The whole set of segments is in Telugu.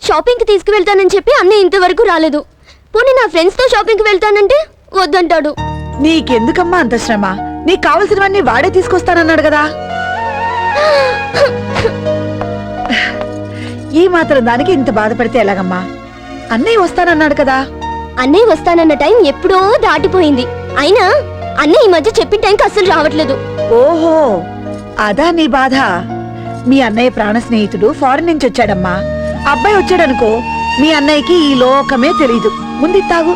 షాపింగ్కి తీసుకువెళ్తానని చెప్పి అన్నయ్య ఇంతవరకు రాలేదు. పోనీ నా ఫ్రెండ్స్తో షాపింగ్కి వెళ్తానంటే వద్దంటాడు. నీకెందుకమ్మా అంత శ్రమ? నీకు కావలసినవన్నీ వాడే తీసుకొస్తానన్నాడు కదా. ఈ మాత్రం దానికి ఇంత బాధపడితే ఎలాగమ్మా? అన్నయ్య వస్తానన్నాడు కదా. అన్నయ్య వస్తానన్న టైం ఎప్పుడో దాటిపోయింది. అయినా అన్నయ్య ఈ మధ్య చెప్పిన టైంకి అస్సలు రావట్లేదు. ఓహో, అదా నీ బాధ. మీ అన్నయ్య ప్రాణ స్నేహితుడు ఫారెన్ నుంచి వచ్చాడమ్మా. అబ్బాయి వచ్చాడనుకో, మీ అన్నయ్యకి ఈ లోకమే తెలీదు. ముందు తాగు.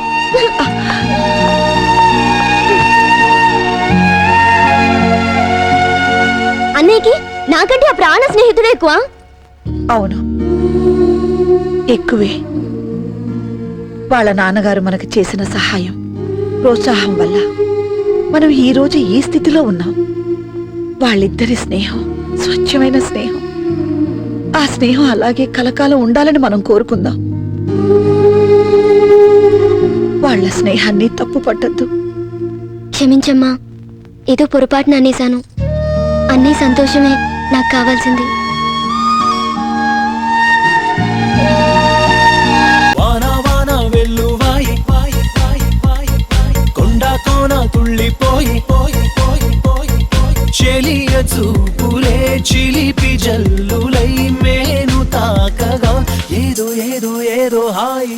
అన్నయ్యకి నాకంటే ఆ ప్రాణ స్నేహితుడే ఎక్కువ. అవును, ఎక్కువే. వాళ్ళ నాన్నగారు మనకు చేసిన సహాయం, ప్రోత్సాహం వల్ల మనం ఈ రోజు ఈ స్థితిలో ఉన్నాం. వాళ్ళిద్దరి స్నేహం స్వచ్ఛమైన స్నేహం. ఆ స్నేహం అలాగే కలకాలం ఉండాలని మనం కోరుకుందాం. వాళ్ళ స్నేహాన్ని తప్పు పట్టద్దు. క్షమించమ్మా, ఏదో పొరపాటున అనేశాను. అన్నయ్య సంతోషమే నాకు కావాల్సింది. చెలియ చూపులే చిలిపి జల్లులై మేను తాకగా ఏదో ఏదో ఏదో హాయి.